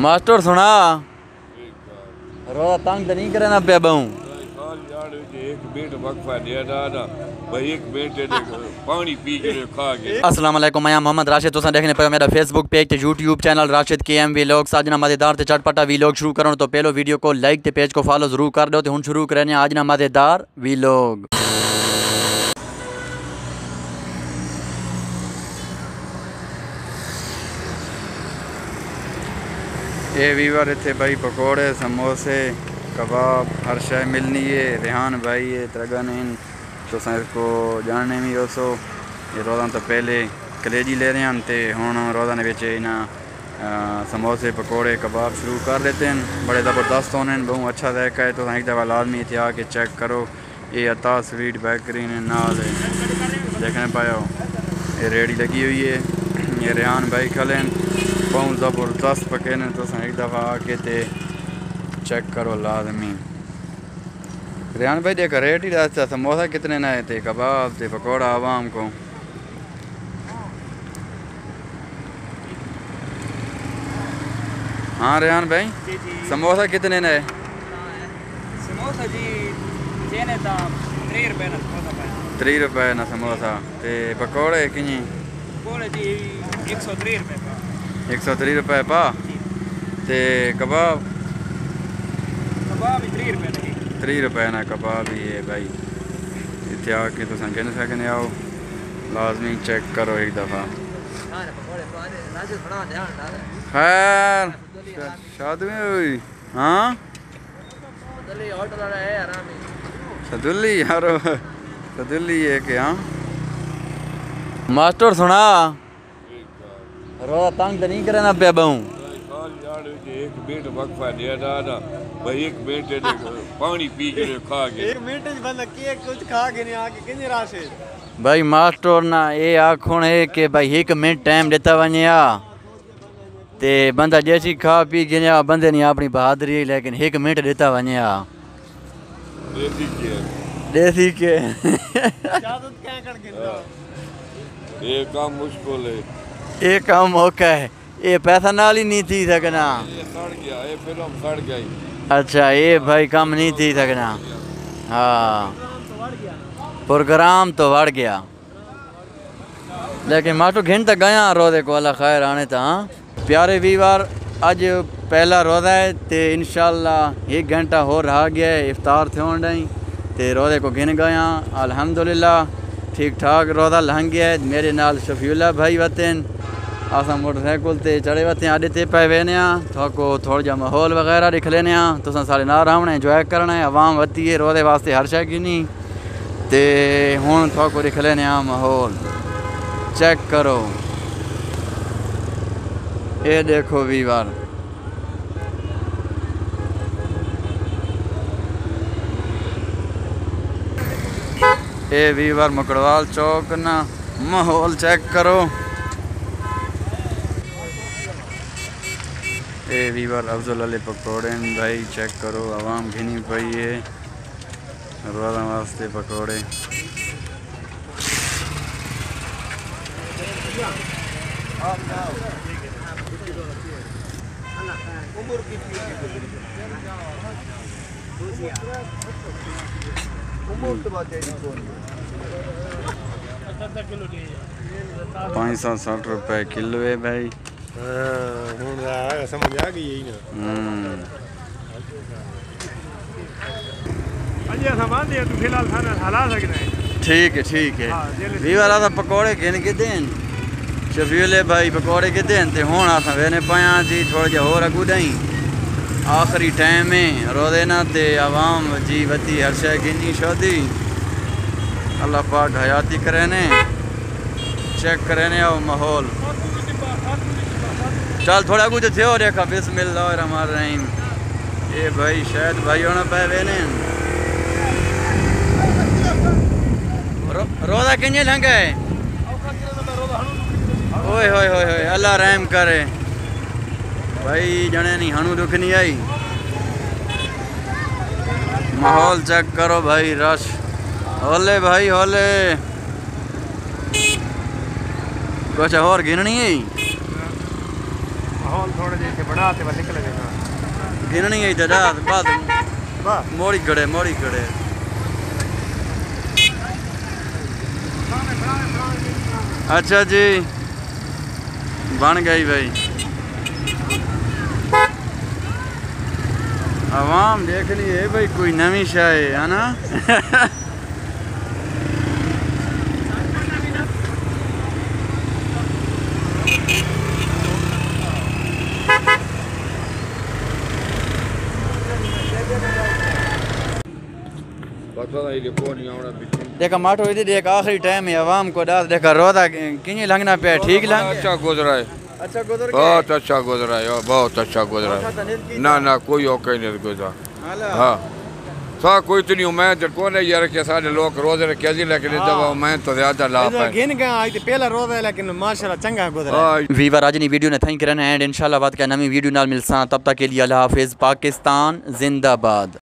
Master सुना रोजा तंग तो नहीं करे ना पे बहु अस्सलाम वालेकुम मैं मोहम्मद राशिद तुसा देखने पे मेरा फेसबुक पेज ते YouTube channel Rashid KM vlogs आज ना मजेदार ते चटपटा व्लॉग शुरू करूँ तो पहलो वीडियो को लाइक ते पेज को फॉलो जरूर कर दो। तो हुन शुरू करने आज ना मजेदार व्लॉग। ये वीवर इतने भाई पकौड़े समोसे कबाब हर शय मिलनी है। रेहान भाई है तरगन इन तो इसको जानने में हो ये रोज़ा तो पहले कलेजी ले रहे हैं तो हूँ रोज़ा ने बेचे ना समोसे पकौड़े कबाब शुरू कर लेते हैं। बड़े ज़बरदस्त होने बहुत अच्छा जायका है। तो एक दफ़ा लाजमी इतने आके चेक करो। ये अता स्वीट बेहतरीन नाल देखने पाया ये रेडी लगी हुई है। ये रेहान भाई खलें बहुत ज़बरदस्त पके ने तो एक दफ़ा आके ते चेक करो लाजमी। रेहान भाई देखो रेट ही रहता समोसा कितने नए थे कबाब थे पकौड़ा आवाम को। हाँ रेहान भाई जी जी समोसा कितने नए? समोसा जी चेने था 3 रुपए ना समोसा पाया 3 रुपए ना समोसा ते पकौड़े किन्नी बोले जी 103 रुपए का 103 रुपए पा ते कबाब कबाब 3 रुपए लगी 3 रुपए ना कबाब ही है भाई। इतने आके तो गिन सकने आओ लाजमी चेक करो एक दफ़ा। खैर शादी में हुई हाँ सदुल्ली यारो सदुल्ली है क्या मास्टर सुना रोज़ा तंग तो नहीं करे ना पे बहु एक मिनट वक्फा दिया दादा भाई एक मिनट पानी पी के खा के 1 मिनट बंदा केक कुछ खा के नहीं आके किने राशे भाई मास्टर ना ये आखुण है कि भाई 1 मिनट टाइम देता वने आ ते बंदा जैसी खा पी गिने बंदे नहीं अपनी बहादुरी है लेकिन 1 मिनट देता वने आ देसी के इजाजत क्या कर गिनदा ये काम मुश्किल है ये काम मौका है ये पैसा नाल ही नहीं थी सकना। ये सड़ गया ये फिल्म सड़ गई। अच्छा ये भाई काम नहीं थी सकना। हाँ प्रोग्राम तो बढ़ गया लेकिन मास्टर घिन तक गया रोज़े को अल्लाह खैर आने था। प्यारे वीवार अज पहला रोज़ा है तो इंशाल्लाह 1 घंटा हो रहा गया है इफ्तार थे नहीं तो रोज़े को घिन गया अल्हम्दुलिल्लाह ठीक ठाक रोज़ा लंघ गया है। मेरे नाल शफीउल्लाह भाई वतन असा मोटरसाइकिल ते चढ़े वते आडे ते पे वेने थोको थोड़ा जा माहौल वगैरह दिख लेने तुसा सारे नाल रहना इंजॉय करना है। आवाम वती है रोज़े वास्ते हर शय गिनी ते हुण थोको दिख लेने माहौल चेक करो। ये देखो वीवार ये वीवार मकड़वाल चौक ना माहौल चेक करो। ये वीवर अफजल अली पकौड़े भाई चेक करो आवाम घिनी पई है रोज़ा वास्ते पकौड़े। पाँच 560 रुपए किलो है भाई। समझ आ गई यही ना सामान दिया तू फिलहाल खाना हला सकना है। ठीक है वीवर आसा पकौड़े गिन के देन शफीउल्लाह भाई पकौड़े के देन ते हुण असां वेने पाया जी थोड़ा जा होर अगू ॾई आखिरी टाइम में रोज़े ना ते आवाम जी वती हर शय गिनी शादी अल्लाह पाक हयाती करे ने चेक करे ने आओ माहौल चल थोड़ा कुछ थे और देखा बिस्मिल्लाहिर्रहमानिर्रहीम। ये भाई शायद भाई होना पे वेने रोज़ा किंजे लंघा है ओए होए होए होए अल्लाह रहम करे भाई जने नहीं हणु दुख नहीं आई। माहौल चेक करो भाई रश होले भाई होले कुछ और गिननी है माहौल हम थोड़े जे थे बना ते निकल गए गिन नहीं आई दादा बाद वाह मोड़ी खड़े अच्छा जी बन गई भाई आवाम देख लिए भाई कोई नवी शाह है ना देखा माठो इधर देख आखिरी टाइम है आवाम को डाल देखा रोदा किन्हीं लंघना पे ठीक लंघ अच्छा गुजरा है अच्छा गुजर बहुत अच्छा गुजरा है बहुत अच्छा गुजरा है ना कोई औका नहीं गुजरा हाँ सा कोई इतनी उम्मीद कौन है यार कि सारे लोग रोजे रखे जी लेकिन जब उम्मीद तो ज्यादा लाभ है गिन गया आज पहला रोज़ा है लेकिन माशाल्लाह चंगा गुजरा वीवर आज वीडियो ने थैंक करना एंड इंशाल्लाह बात का नवी वीडियो नाल मिलसा तब तक के लिए अल्लाह हाफिज़ पाकिस्तान जिंदाबाद।